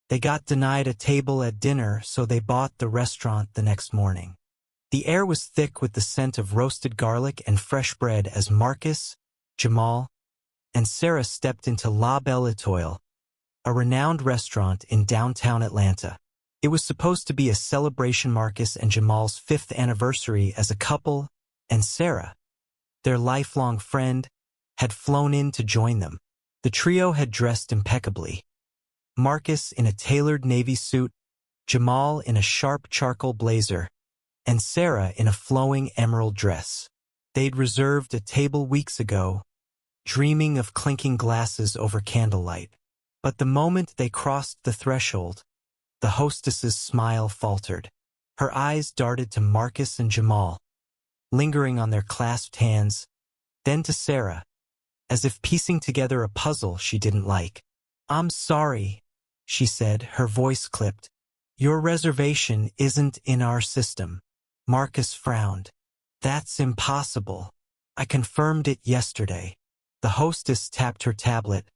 They got denied a table at dinner, so they bought the restaurant the next morning. The air was thick with the scent of roasted garlic and fresh bread as Marcus, Jamal, and Sarah stepped into La Belle Étoile, a renowned restaurant in downtown Atlanta. It was supposed to be a celebration Marcus and Jamal's 5th anniversary as a couple, and Sarah, their lifelong friend, had flown in to join them. The trio had dressed impeccably. Marcus in a tailored navy suit, Jamal in a sharp charcoal blazer, and Sarah in a flowing emerald dress. They'd reserved a table weeks ago, dreaming of clinking glasses over candlelight. But the moment they crossed the threshold, the hostess's smile faltered. Her eyes darted to Marcus and Jamal, lingering on their clasped hands, then to Sarah, as if piecing together a puzzle she didn't like. "I'm sorry," she said, her voice clipped. "Your reservation isn't in our system." Marcus frowned. "That's impossible. I confirmed it yesterday." The hostess tapped her tablet,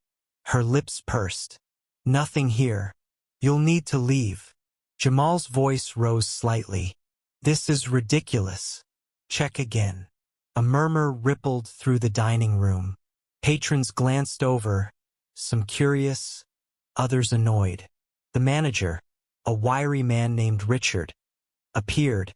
her lips pursed. "Nothing here. You'll need to leave." Jamal's voice rose slightly. "This is ridiculous. Check again." A murmur rippled through the dining room. Patrons glanced over, some curious, others annoyed. The manager, a wiry man named Richard, appeared,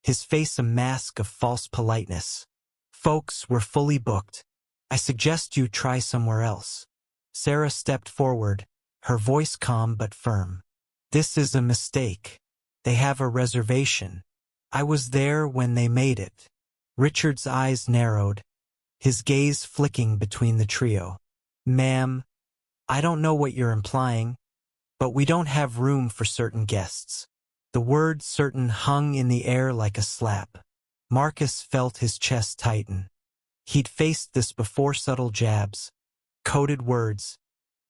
his face a mask of false politeness. "Folks, we're fully booked. I suggest you try somewhere else." Sarah stepped forward, her voice calm but firm. "This is a mistake. They have a reservation. I was there when they made it." Richard's eyes narrowed, his gaze flicking between the trio. "Ma'am, I don't know what you're implying, but we don't have room for certain guests." The word certain hung in the air like a slap. Marcus felt his chest tighten. He'd faced this before, subtle jabs, coded words,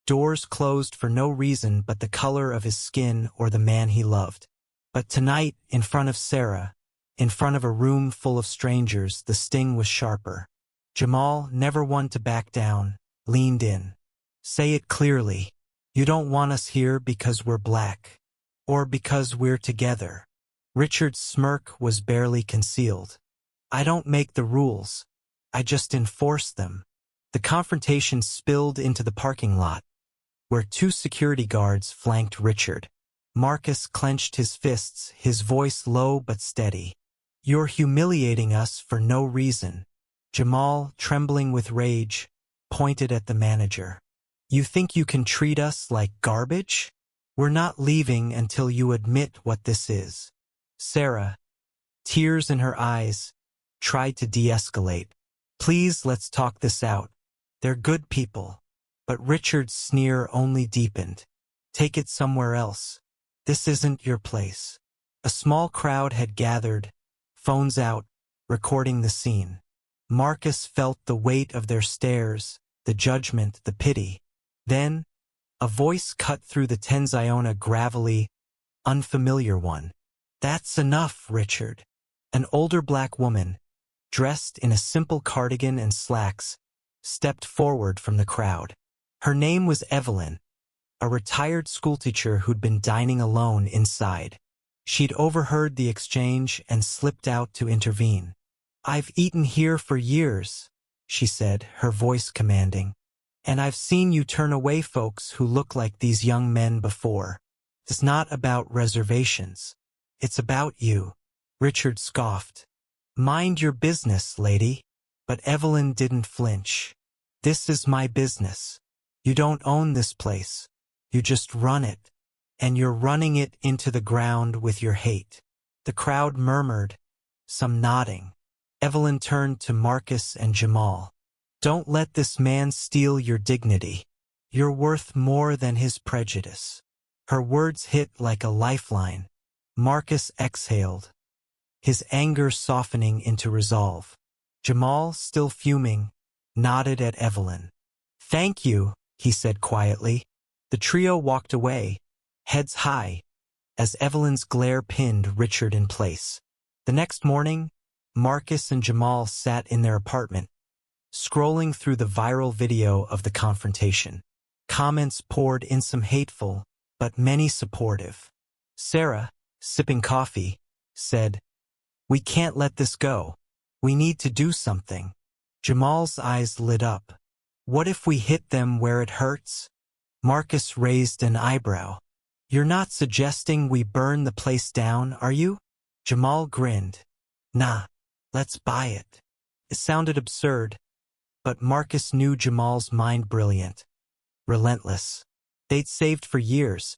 doors closed for no reason but the color of his skin or the man he loved. But tonight, in front of Sarah, in front of a room full of strangers, the sting was sharper. Jamal, never one to back down, leaned in. "Say it clearly. You don't want us here because we're black, or because we're together." Richard's smirk was barely concealed. "I don't make the rules. I just enforce them." The confrontation spilled into the parking lot, where 2 security guards flanked Richard. Marcus clenched his fists, his voice low but steady. "You're humiliating us for no reason." Jamal, trembling with rage, pointed at the manager. "You think you can treat us like garbage? We're not leaving until you admit what this is." Sarah, tears in her eyes, tried to de-escalate. "Please, let's talk this out. They're good people." But Richard's sneer only deepened. "Take it somewhere else. This isn't your place." A small crowd had gathered, phones out, recording the scene. Marcus felt the weight of their stares, the judgment, the pity. Then, a voice cut through the Tenziona, gravelly, unfamiliar one. "That's enough, Richard." An older black woman, dressed in a simple cardigan and slacks, stepped forward from the crowd. Her name was Evelyn, a retired schoolteacher who'd been dining alone inside. She'd overheard the exchange and slipped out to intervene. "I've eaten here for years," she said, her voice commanding. "And I've seen you turn away folks who look like these young men before. It's not about reservations. It's about you." Richard scoffed. "Mind your business, lady." But Evelyn didn't flinch. "This is my business. You don't own this place. You just run it. And you're running it into the ground with your hate." The crowd murmured, some nodding. Evelyn turned to Marcus and Jamal. "Don't let this man steal your dignity. You're worth more than his prejudice." Her words hit like a lifeline. Marcus exhaled, his anger softening into resolve. Jamal, still fuming, nodded at Evelyn. "Thank you," he said quietly. The trio walked away, heads high, as Evelyn's glare pinned Richard in place. The next morning, Marcus and Jamal sat in their apartment, scrolling through the viral video of the confrontation. Comments poured in, some hateful, but many supportive. Sarah, sipping coffee, said, "We can't let this go. We need to do something." Jamal's eyes lit up. "What if we hit them where it hurts?" Marcus raised an eyebrow. "You're not suggesting we burn the place down, are you?" Jamal grinned. "Nah, let's buy it." It sounded absurd, but Marcus knew Jamal's mind brilliant, relentless. They'd saved for years,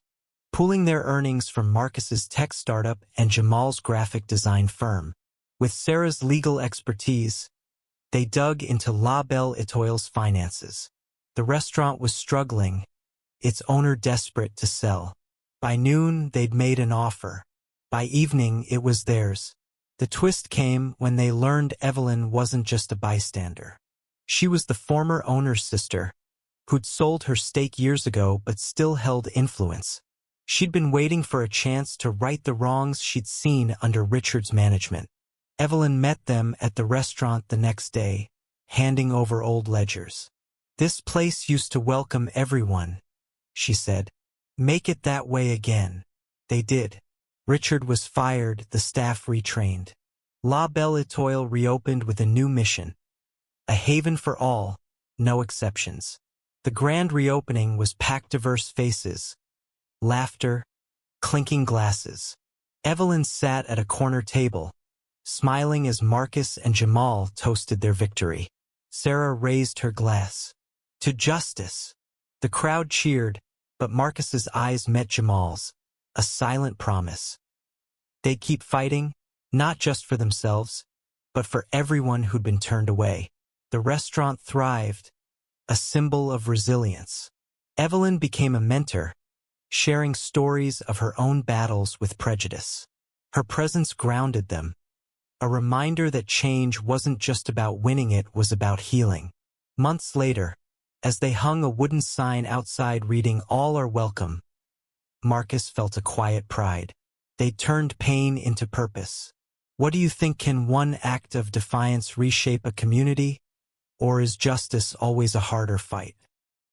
pooling their earnings from Marcus's tech startup and Jamal's graphic design firm. With Sarah's legal expertise, they dug into La Belle Etoile's finances. The restaurant was struggling, its owner desperate to sell. By noon, they'd made an offer. By evening, it was theirs. The twist came when they learned Evelyn wasn't just a bystander. She was the former owner's sister, who'd sold her stake years ago but still held influence. She'd been waiting for a chance to right the wrongs she'd seen under Richard's management. Evelyn met them at the restaurant the next day, handing over old ledgers. "This place used to welcome everyone," she said. "Make it that way again." They did. Richard was fired, the staff retrained. La Belle Etoile reopened with a new mission. A haven for all, no exceptions. The grand reopening was packed diverse faces, laughter, clinking glasses. Evelyn sat at a corner table, smiling as Marcus and Jamal toasted their victory. Sarah raised her glass. "To justice." The crowd cheered, but Marcus's eyes met Jamal's, a silent promise. They'd keep fighting, not just for themselves, but for everyone who'd been turned away. The restaurant thrived, a symbol of resilience. Evelyn became a mentor, sharing stories of her own battles with prejudice. Her presence grounded them, a reminder that change wasn't just about winning, it was about healing. Months later, as they hung a wooden sign outside reading "All are welcome," Marcus felt a quiet pride. They turned pain into purpose. What do you think? Can one act of defiance reshape a community? Or is justice always a harder fight?